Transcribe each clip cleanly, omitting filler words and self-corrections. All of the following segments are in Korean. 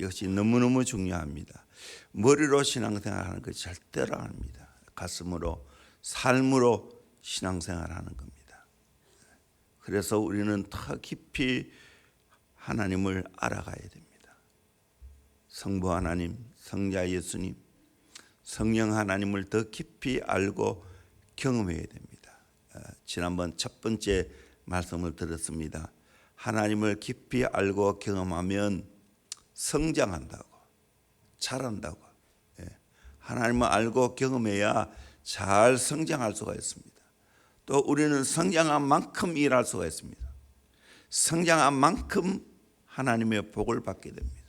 이것이 너무너무 중요합니다. 머리로 신앙생활하는 것이 절대로 아닙니다. 가슴으로, 삶으로 신앙생활하는 겁니다. 그래서 우리는 더 깊이 하나님을 알아가야 됩니다. 성부 하나님, 성자 예수님, 성령 하나님을 더 깊이 알고 경험해야 됩니다. 지난번 첫 번째 말씀을 들었습니다. 하나님을 깊이 알고 경험하면 성장한다고, 자란다고. 하나님을 알고 경험해야 잘 성장할 수가 있습니다. 또 우리는 성장한 만큼 일할 수가 있습니다. 성장한 만큼 하나님의 복을 받게 됩니다.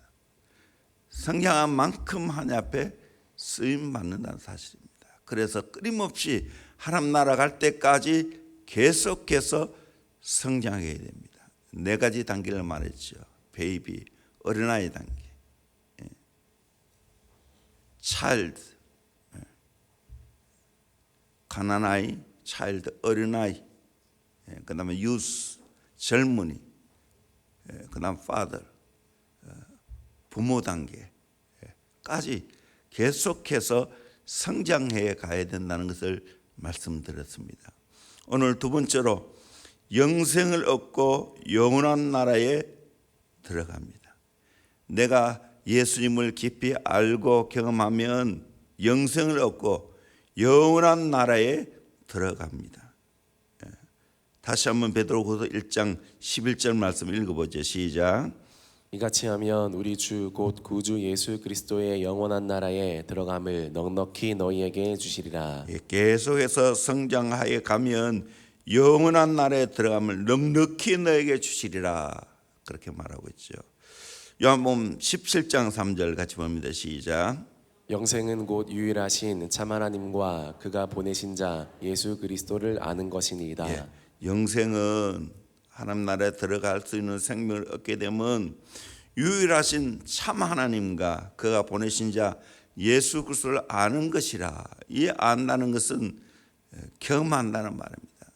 성장한 만큼 하나님 앞에 쓰임 받는다는 사실입니다. 그래서 끊임없이 하나님 나라 갈 때까지 계속해서 성장해야 됩니다. 4가지 단계를 말했죠. 베이비, 어린아이 단계, 차일드, 가난아이, 차일드, 어린아이, 그 다음에 유스, 젊은이, 그 다음 파더, 부모 단계까지 계속해서 성장해 가야 된다는 것을 말씀드렸습니다. 오늘 두 번째로 영생을 얻고 영원한 나라에 들어갑니다. 내가 예수님을 깊이 알고 경험하면 영생을 얻고 영원한 나라에 들어갑니다. 다시 한번 베드로후서 1장 11절 말씀 읽어보죠. 시작. 이같이 하면 우리 주 곧 구주 예수 그리스도의 영원한 나라에 들어감을 넉넉히 너희에게 주시리라. 계속해서 성장하여 가면 영원한 나라에 들어감을 넉넉히 너에게 주시리라. 그렇게 말하고 있죠. 요한복음 17장 3절 같이 봅니다. 시작. 영생은 곧 유일하신 참 하나님과 그가 보내신 자 예수 그리스도를 아는 것이니이다. 영생은 하나님 나라에 들어갈 수 있는 생명을 얻게 되면 유일하신 참 하나님과 그가 보내신 자 예수 그리스도를 아는 것이라. 이 안다는 것은 경험한다는 말입니다.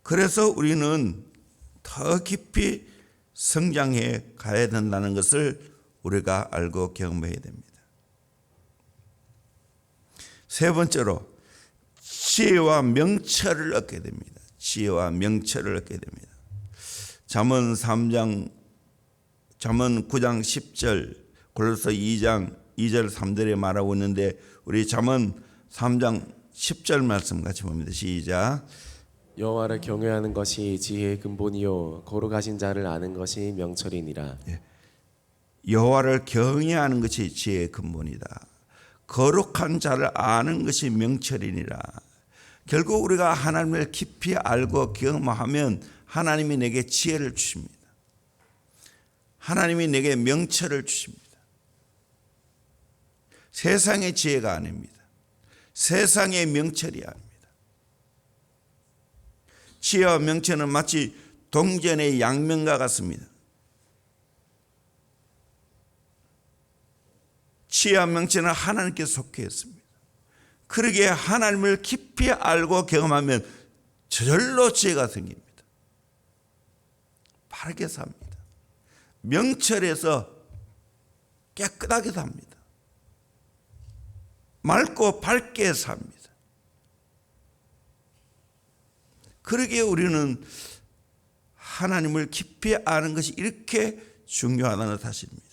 그래서 우리는 더 깊이 성장해 가야 된다는 것을 우리가 알고 경험해야 됩니다. 세 번째로 지혜와 명철을 얻게 됩니다. 지혜와 명철을 얻게 됩니다. 잠언 9장 10절, 골로새 2장 2절 3절에 말하고 있는데 우리 잠언 3장 10절 말씀 같이 봅니다. 시작. 여호와를 경외하는 것이 지혜의 근본이요 거룩하신 자를 아는 것이 명철이니라. 여호와를 경외하는 것이 지혜의 근본이다. 거룩한 자를 아는 것이 명철이니라. 결국 우리가 하나님을 깊이 알고 경험하면 하나님이 내게 지혜를 주십니다. 하나님이 내게 명철을 주십니다. 세상의 지혜가 아닙니다. 세상의 명철이 아닙니다. 지혜와 명철은 마치 동전의 양면과 같습니다. 지혜와 명철은 하나님께 속해 있습니다. 그러기에 하나님을 깊이 알고 경험하면 저절로 지혜가 생깁니다. 바르게 삽니다. 명철에서 깨끗하게 삽니다. 맑고 밝게 삽니다. 그러기에 우리는 하나님을 깊이 아는 것이 이렇게 중요하다는 사실입니다.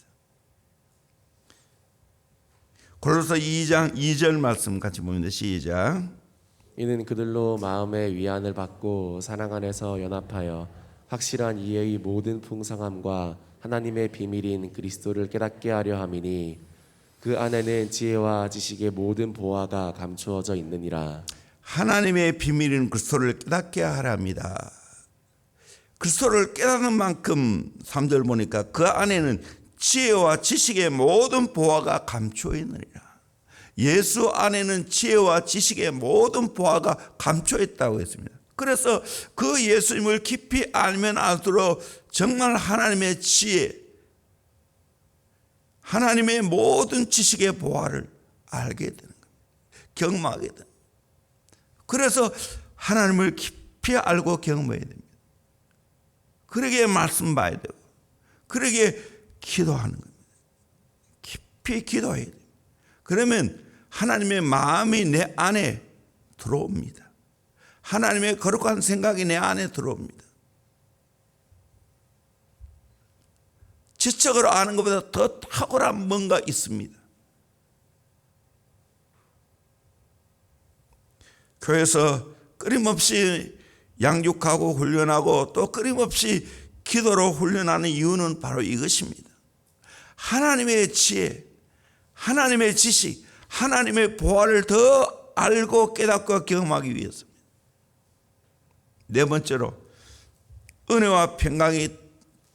골로새 2장 2절 말씀 같이 보면 시작. 이는 그들로 마음의 위안을 받고 사랑 안에서 연합하여 확실한 이해의 모든 풍성함과 하나님의 비밀인 그리스도를 깨닫게 하려 함이니 그 안에는 지혜와 지식의 모든 보화가 감추어져 있느니라. 하나님의 비밀인 그리스도를 깨닫게 하랍니다. 그리스도를 깨닫는 만큼 3절 보니까 그 안에는 지혜와 지식의 모든 보화가 감추어 있느니라. 예수 안에는 지혜와 지식의 모든 보화가 감추어 있다고 했습니다. 그래서 그 예수님을 깊이 알면 알수록 정말 하나님의 지혜, 하나님의 모든 지식의 보화를 알게 되는 겁니다. 경험하게 되는 겁니다. 그래서 하나님을 깊이 알고 경험해야 됩니다. 그러기에 말씀 봐야 되고, 그러기에 기도하는 겁니다. 깊이 기도해야 돼요. 그러면 하나님의 마음이 내 안에 들어옵니다. 하나님의 거룩한 생각이 내 안에 들어옵니다. 지적으로 아는 것보다 더 탁월한 뭔가 있습니다. 교회에서 끊임없이 양육하고 훈련하고 또 끊임없이 기도로 훈련하는 이유는 바로 이것입니다. 하나님의 지혜, 하나님의 지식, 하나님의 보화를 더 알고 깨닫고 경험하기 위해서입니다. 네 번째로, 은혜와 평강이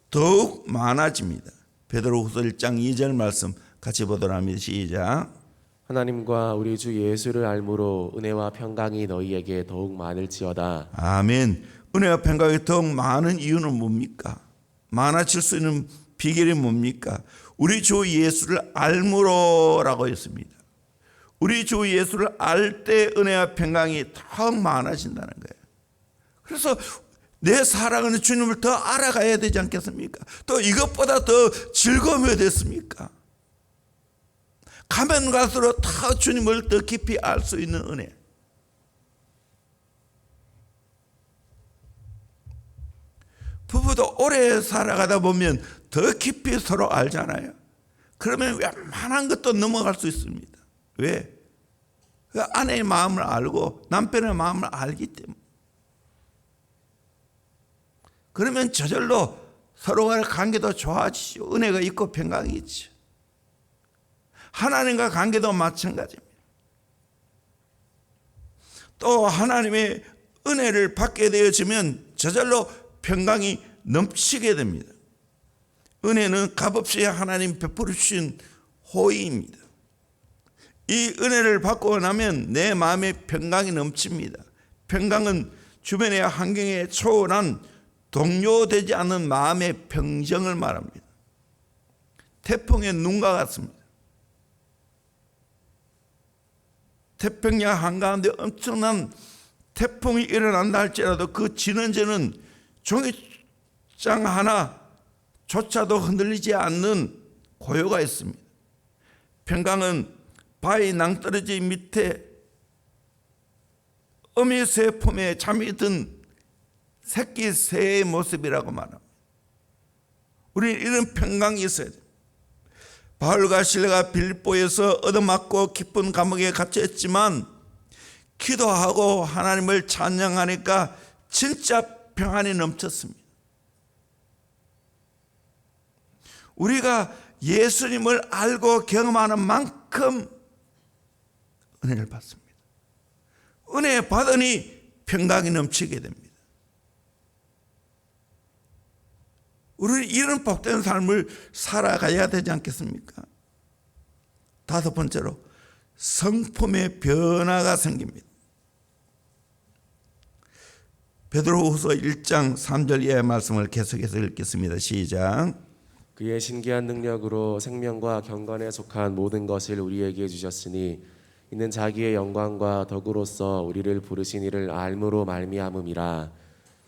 더욱 많아집니다. 베드로후서 1장 2절 말씀 같이 보도록 합니다. 시작. 하나님과 우리 주 예수를 알므로 은혜와 평강이 너희에게 더욱 많을지어다. 아멘. 은혜와 평강이 더욱 많은 이유는 뭡니까? 많아질 수 있는 비결이 뭡니까? 우리 주 예수를 알므로라고 했습니다. 우리 주 예수를 알 때 은혜와 평강이 더욱 많아진다는 거예요. 그래서 내 사랑하는 주님을 더 알아가야 되지 않겠습니까? 또 이것보다 더 즐거움이 됐습니까? 가면 갈수록 더 주님을 더 깊이 알 수 있는 은혜. 부부도 오래 살아가다 보면 더 깊이 서로 알잖아요. 그러면 웬만한 것도 넘어갈 수 있습니다. 왜? 그 아내의 마음을 알고 남편의 마음을 알기 때문에. 그러면 저절로 서로의 관계도 좋아지죠. 은혜가 있고 평강이 있죠. 하나님과 관계도 마찬가지입니다. 또 하나님의 은혜를 받게 되어지면 저절로 평강이 넘치게 됩니다. 은혜는 값없이 하나님 베풀어 주신 호의입니다. 이 은혜를 받고 나면 내 마음에 평강이 넘칩니다. 평강은 주변의 환경에 초월한 동요되지 않는 마음의 평정을 말합니다. 태풍의 눈과 같습니다. 태평양 한가운데 엄청난 태풍이 일어난다 할지라도 그 진원제는 종이장 하나조차도 흔들리지 않는 고요가 있습니다. 평강은 바위 낭떠러지 밑에 어미새 품에 잠이 든 새끼 새의 모습이라고 말합니다. 우리는 이런 평강이 있어야 돼요. 바울과 실레가 빌립보에서 얻어맞고 깊은 감옥에 갇혔지만 기도하고 하나님을 찬양하니까 진짜 평안이 넘쳤습니다. 우리가 예수님을 알고 경험하는 만큼 은혜를 받습니다. 은혜 받으니 평강이 넘치게 됩니다. 우리는 이런 복된 삶을 살아가야 되지 않겠습니까? 다섯 번째로, 성품의 변화가 생깁니다. 베드로후서 1장 3절 이하의 말씀을 계속해서 읽겠습니다. 시작. 그의 신기한 능력으로 생명과 경건에 속한 모든 것을 우리에게 주셨으니 이는 자기의 영광과 덕으로서 우리를 부르신 이를 알므로 말미암음이라.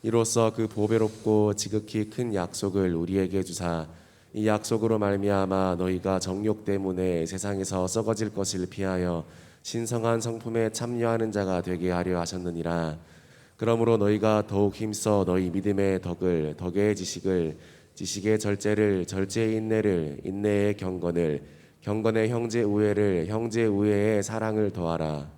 이로써 그 보배롭고 지극히 큰 약속을 우리에게 주사 이 약속으로 말미암아 너희가 정욕 때문에 세상에서 썩어질 것을 피하여 신성한 성품에 참여하는 자가 되게 하려 하셨느니라. 그러므로 너희가 더욱 힘써 너희 믿음의 덕을, 덕의 지식을, 지식의 절제를, 절제의 인내를, 인내의 경건을, 경건의 형제 우애를, 형제 우애의 사랑을 더하라.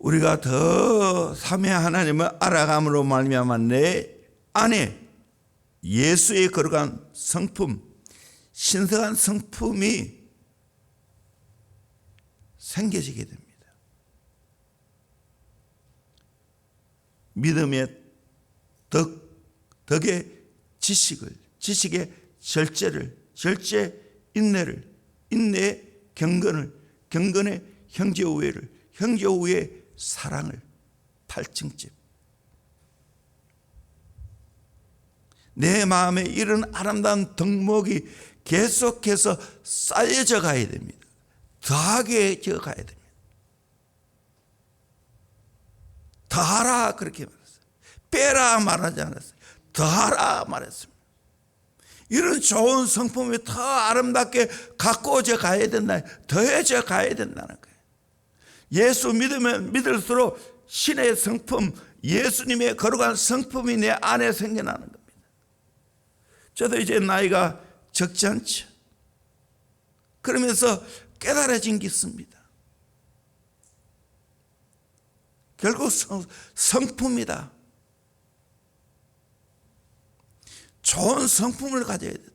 우리가 더 삼위 하나님을 알아감으로 말미암아 내 안에 예수의 거룩한 성품, 신성한 성품이 생겨지게 됩니다. 믿음의 덕의 지식을, 지식의 절제를, 절제 인내를, 인내의 경건을, 경건의 형제 우애를, 형제 우애의 사랑을, 8층집. 내 마음에 이런 아름다운 덕목이 계속해서 쌓여져 가야 됩니다. 더하게져 가야 됩니다. 더하라 그렇게 말했어요. 빼라 말하지 않았어요. 더하라 말했습니다. 이런 좋은 성품이 더 아름답게 가꾸어져 가야 된다. 더해져 가야 된다는 거예요. 예수 믿으면 믿을수록 신의 성품, 예수님의 거룩한 성품이 내 안에 생겨나는 겁니다. 저도 이제 나이가 적지 않죠. 그러면서 깨달아진 게 있습니다. 결국 성품이다. 좋은 성품을 가져야 된다.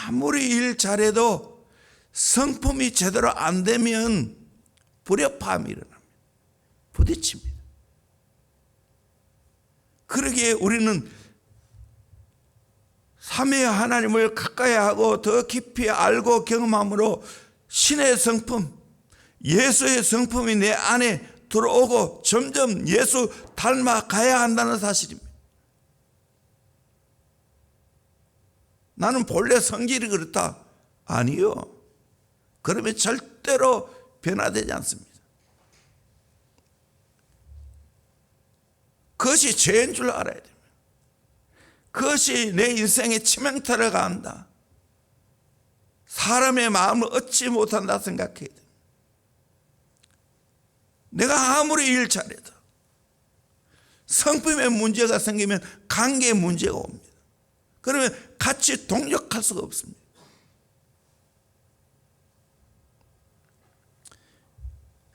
아무리 일 잘해도 성품이 제대로 안 되면 불협화음이 일어납니다. 부딪힙니다. 그러기에 우리는 삼위 하나님을 가까이 하고 더 깊이 알고 경험함으로 신의 성품, 예수의 성품이 내 안에 들어오고 점점 예수 닮아가야 한다는 사실입니다. 나는 본래 성질이 그렇다. 아니요. 그러면 절대로 변화되지 않습니다. 그것이 죄인 줄 알아야 됩니다. 그것이 내 인생의 치명타를 가한다. 사람의 마음을 얻지 못한다 생각해야 됩니다. 내가 아무리 일 잘해도 성품에 문제가 생기면 관계에 문제가 옵니다. 그러면 같이 동력할 수가 없습니다.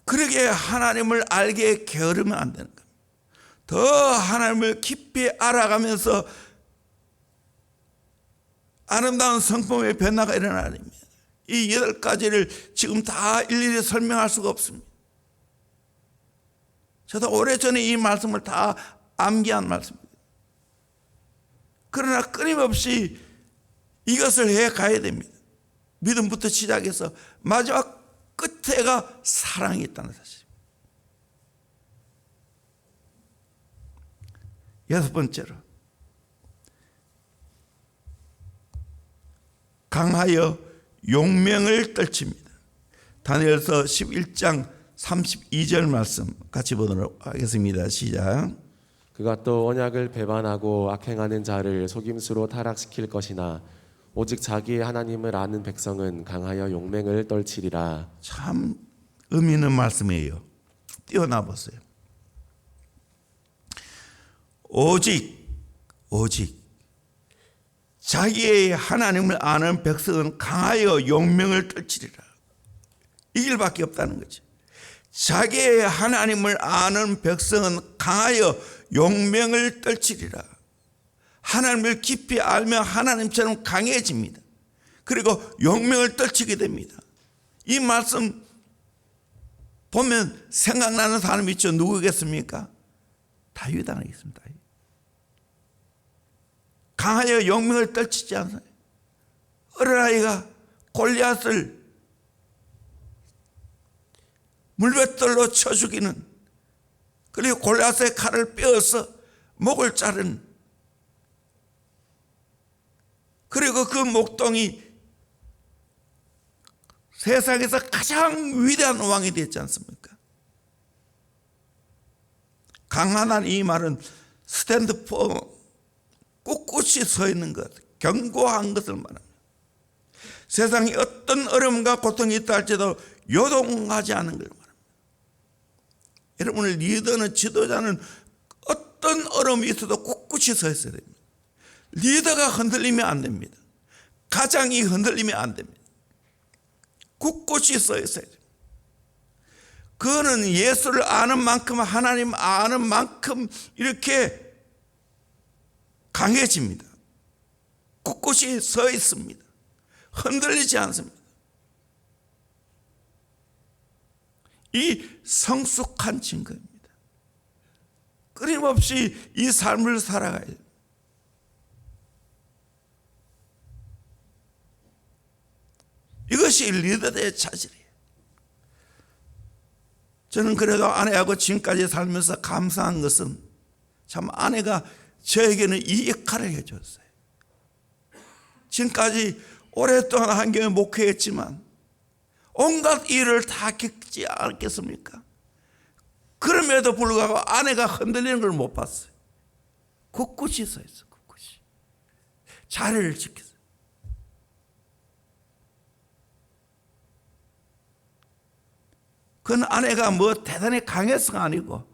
그러기에 하나님을 알게 게으르면 안 되는 겁니다. 더 하나님을 깊이 알아가면서 아름다운 성품의 변화가 일어나야 됩니다. 이 8가지를 지금 다 일일이 설명할 수가 없습니다. 저도 오래전에 이 말씀을 다 암기한 말씀입니다. 그러나 끊임없이 이것을 해 가야 됩니다. 믿음부터 시작해서 마지막 끝에가 사랑이 있다는 사실입니다. 6번째로, 강하여 용맹을 떨칩니다. 다니엘서 11장 32절 말씀 같이 보도록 하겠습니다. 시작. 그가 또 언약을 배반하고 악행하는 자를 속임수로 타락시킬 것이나 오직 자기의 하나님을 아는 백성은 강하여 용맹을 떨치리라. 참 의미 있는 말씀이에요. 띄어나 보세요. 오직 자기의 하나님을 아는 백성은 강하여 용맹을 떨치리라. 이 길밖에 없다는 거죠. 자기의 하나님을 아는 백성은 강하여 용맹을 떨치리라. 하나님을 깊이 알면 하나님처럼 강해집니다. 그리고 용맹을 떨치게 됩니다. 이 말씀 보면 생각나는 사람이 있죠. 누구겠습니까? 다윗 아니겠습니까? 강하여 용맹을 떨치지 않아요. 어린아이가 골리앗을 물맷돌로 쳐 죽이는, 그리고 골리앗의 칼을 빼어서 목을 자른, 그리고 그 목동이 세상에서 가장 위대한 왕이 됐지 않습니까? 강하다는 이 말은 스탠드 포, 꿋꿋이 서 있는 것, 견고한 것을 말합니다. 세상에 어떤 어려움과 고통이 있다 할지라도 요동하지 않은 걸 말합니다. 여러분의 리더는, 지도자는 어떤 어려움이 있어도 꿋꿋이 서 있어야 됩니다. 리더가 흔들리면 안 됩니다. 가장이 흔들리면 안 됩니다. 꿋꿋이 서 있어야 됩니다. 그거는 예수를 아는 만큼, 하나님 아는 만큼 이렇게 강해집니다. 꿋꿋이 서 있습니다. 흔들리지 않습니다. 이 성숙한 증거입니다. 끊임없이 이 삶을 살아가야 돼요. 이것이 리더의 자질이에요. 저는 그래도 아내하고 지금까지 살면서 감사한 것은 참 아내가 저에게는 이 역할을 해줬어요. 지금까지 오랫동안 한경에 목회했지만 온갖 일을 다 겪지 않았겠습니까? 그럼에도 불구하고 아내가 흔들리는 걸 못 봤어요. 곳곳이 서 있어. 곳곳이 자리를 지켰어. 그건 아내가 뭐 대단히 강해서가 아니고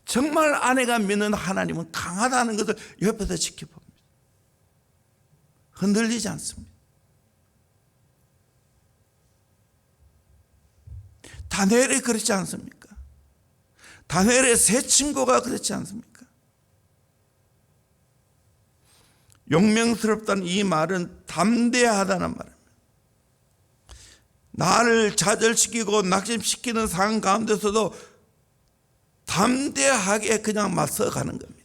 정말 아내가 믿는 하나님은 강하다는 것을 옆에서 지켜봅니다. 흔들리지 않습니다. 다니엘이 그렇지 않습니까? 다니엘의 세 친구가 그렇지 않습니까? 용맹스럽다는 이 말은 담대하다는 말입니다. 나를 좌절시키고 낙심시키는 상황 가운데서도 담대하게 그냥 맞서가는 겁니다.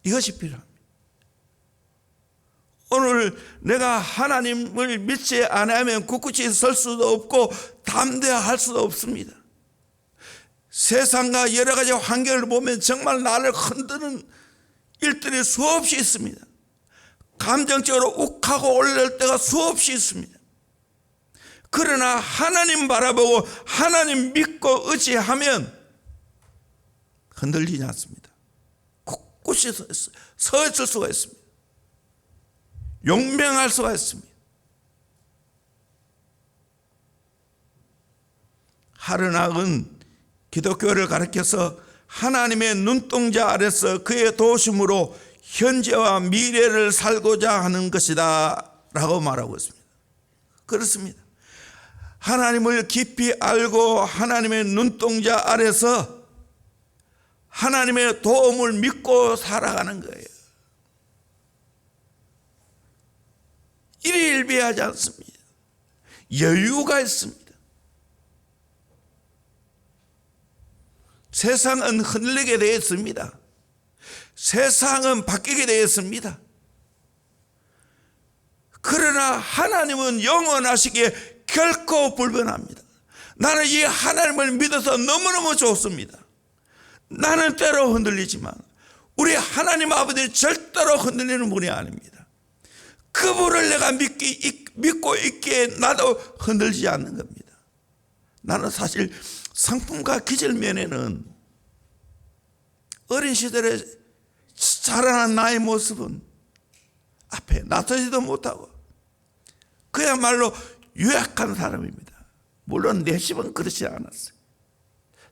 이것이 필요합니다. 오늘 내가 하나님을 믿지 않으면 굳굳이 설 수도 없고 담대할 수도 없습니다. 세상과 여러 가지 환경을 보면 정말 나를 흔드는 일들이 수없이 있습니다. 감정적으로 욱하고 올릴 때가 수없이 있습니다. 그러나 하나님 바라보고 하나님 믿고 의지하면 흔들리지 않습니다. 굳굳이 서 있을 수가 있습니다. 용맹할 수가 있습니다. 하르낙은 기독교를 가르쳐서 하나님의 눈동자 아래서 그의 도우심으로 현재와 미래를 살고자 하는 것이다 라고 말하고 있습니다. 그렇습니다. 하나님을 깊이 알고 하나님의 눈동자 아래서 하나님의 도움을 믿고 살아가는 거예요. 일희일비하지 않습니다. 여유가 있습니다. 세상은 흔들리게 되어 있습니다. 세상은 바뀌게 되어 있습니다. 그러나 하나님은 영원하시기에 결코 불변합니다. 나는 이 하나님을 믿어서 너무너무 좋습니다. 나는 때로 흔들리지만 우리 하나님 아버지는 절대로 흔들리는 분이 아닙니다. 그분을 내가 믿고 있기에 나도 흔들리지 않는 겁니다. 나는 사실 성품과 기질면에는 어린 시절에 자라난 나의 모습은 앞에 나서지도 못하고 그야말로 유약한 사람입니다. 물론 내 집은 그렇지 않았어요.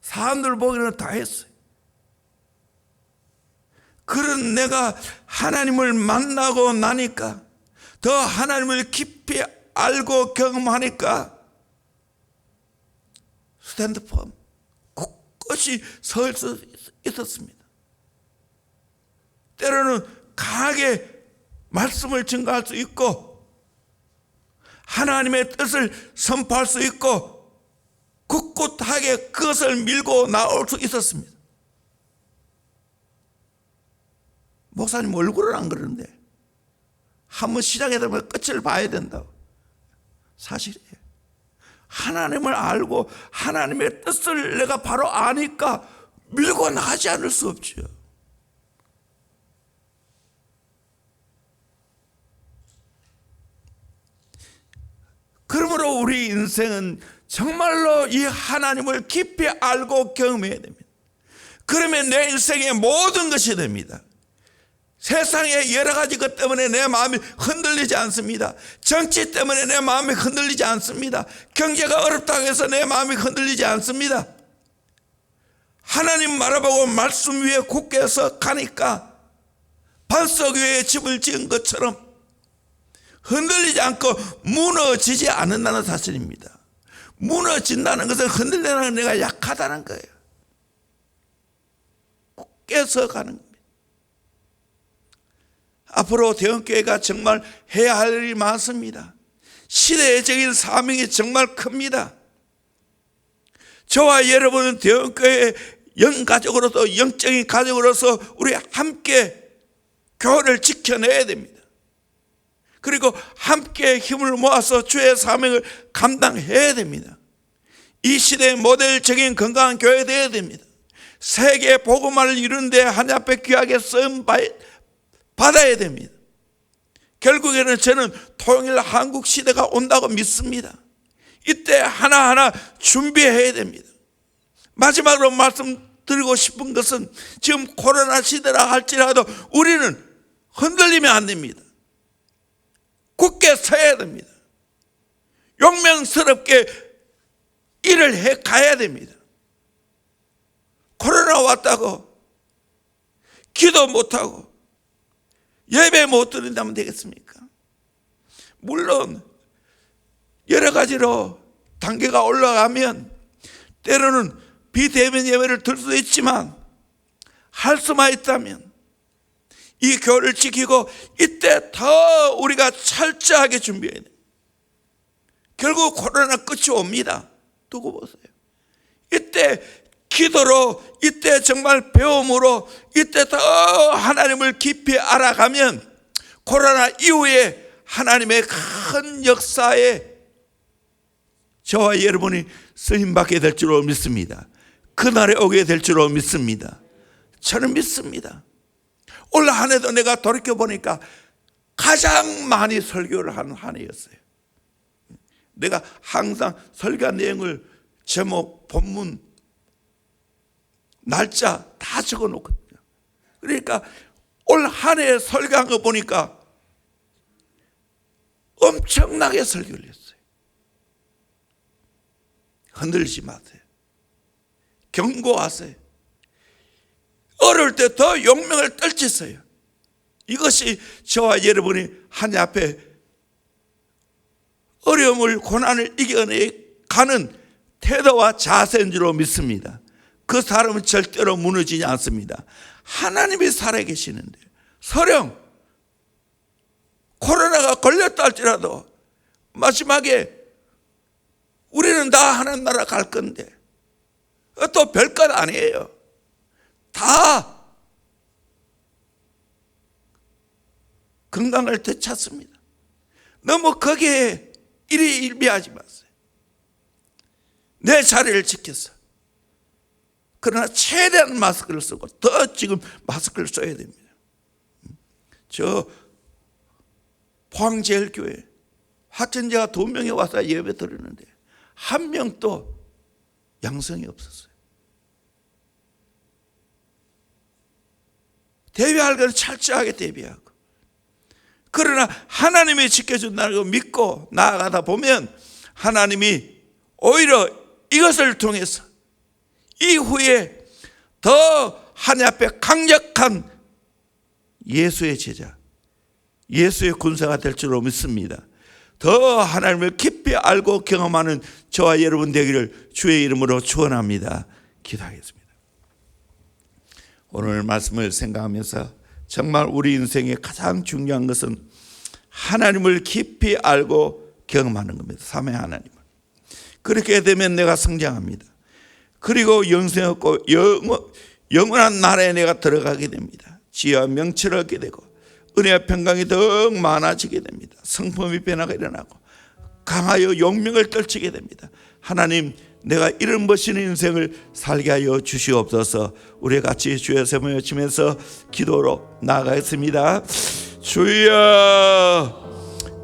사람들 보기에는 다 했어요. 그런 내가 하나님을 만나고 나니까 더 하나님을 깊이 알고 경험하니까 스탠드펌 곳곳이 설 수 있었습니다. 때로는 강하게 말씀을 증거할 수 있고 하나님의 뜻을 선포할 수 있고 굳굳하게 그것을 밀고 나올 수 있었습니다. 목사님 얼굴은 안 그러는데 한번 시작해 되면 끝을 봐야 된다고. 사실이에요. 하나님을 알고 하나님의 뜻을 내가 바로 아니까 밀고 나가지 않을 수 없죠. 그러므로 우리 인생은 정말로 이 하나님을 깊이 알고 경험해야 됩니다. 그러면 내 인생의 모든 것이 됩니다. 세상의 여러 가지 것 때문에 내 마음이 흔들리지 않습니다. 정치 때문에 내 마음이 흔들리지 않습니다. 경제가 어렵다고 해서 내 마음이 흔들리지 않습니다. 하나님 바라보고 말씀 위에 굳게 서 가니까 반석 위에 집을 지은 것처럼 흔들리지 않고 무너지지 않는다는 사실입니다. 무너진다는 것은 흔들리는 내가 약하다는 거예요. 굳게 서 가는 겁니다. 앞으로 대형교회가 정말 해야 할 일이 많습니다. 시대적인 사명이 정말 큽니다. 저와 여러분은 대형교회 영가족으로서 영적인 가족으로서 우리 함께 교회를 지켜내야 됩니다. 그리고 함께 힘을 모아서 주의 사명을 감당해야 됩니다. 이 시대의 모델적인 건강한 교회 되어야 됩니다. 세계 복음화를 이루는 데 하나님 앞에 귀하게 쓰임 받아야 됩니다. 결국에는 저는 통일 한국 시대가 온다고 믿습니다. 이때 하나하나 준비해야 됩니다. 마지막으로 드리고 싶은 것은 지금 코로나 시대라 할지라도 우리는 흔들리면 안 됩니다. 굳게 서야 됩니다. 용맹스럽게 일을 해 가야 됩니다. 코로나 왔다고 기도 못하고 예배 못 드린다면 되겠습니까? 물론 여러 가지로 단계가 올라가면 때로는 비대면 예배를 들 수도 있지만 할 수만 있다면 이 교회를 지키고 이때 더 우리가 철저하게 준비해야 돼요. 결국 코로나 끝이 옵니다. 두고 보세요. 이때 기도로, 이때 정말 배움으로, 이때 더 하나님을 깊이 알아가면 코로나 이후에 하나님의 큰 역사에 저와 여러분이 쓰임받게 될 줄로 믿습니다. 그날에 오게 될 줄로 믿습니다. 저는 믿습니다. 올 한 해도 내가 돌이켜보니까 가장 많이 설교를 한 한 해였어요. 내가 항상 설교 내용을 제목, 본문, 날짜 다 적어놓거든요. 그러니까 올 한 해 설교한 거 보니까 엄청나게 설교를 했어요. 흔들리지 마세요. 경고하세요. 어릴 때 더 용맹을 떨치세요. 이것이 저와 여러분이 하나님 앞에 어려움을, 고난을 이겨내가는 태도와 자세인 줄로 믿습니다. 그 사람은 절대로 무너지지 않습니다. 하나님이 살아계시는데 설령 코로나가 걸렸다 할지라도 마지막에 우리는 다 하나님 나라 갈 건데 또 별것 아니에요. 다 건강을 되찾습니다. 너무 거기에 일희일비하지 마세요. 내 자리를 지켜서. 그러나 최대한 마스크를 쓰고 더 지금 마스크를 써야 됩니다. 저 포항제일교회 확진자가 2명이 와서 예배 드리는데 한 명도 양성이 없었어요. 대비할 것은 철저하게 대비하고, 그러나 하나님이 지켜준다는 걸 믿고 나아가다 보면 하나님이 오히려 이것을 통해서 이후에 더 하나님 앞에 강력한 예수의 제자, 예수의 군사가 될 줄로 믿습니다. 더 하나님을 깊이 알고 경험하는 저와 여러분 되기를 주의 이름으로 축원합니다. 기도하겠습니다. 오늘 말씀을 생각하면서 정말 우리 인생의 가장 중요한 것은 하나님을 깊이 알고 경험하는 겁니다. 삼위 하나님을. 그렇게 되면 내가 성장합니다. 그리고 영생 없고 영원한 나라에 내가 들어가게 됩니다. 지혜와 명철을 얻게 되고 은혜와 평강이 더욱 많아지게 됩니다. 성품의 변화가 일어나고 강하여 용맹을 떨치게 됩니다. 하나님, 내가 이런 멋있는 인생을 살게 하여 주시옵소서. 우리 같이 주여 세모 외치면서 기도로 나아가겠습니다. 주여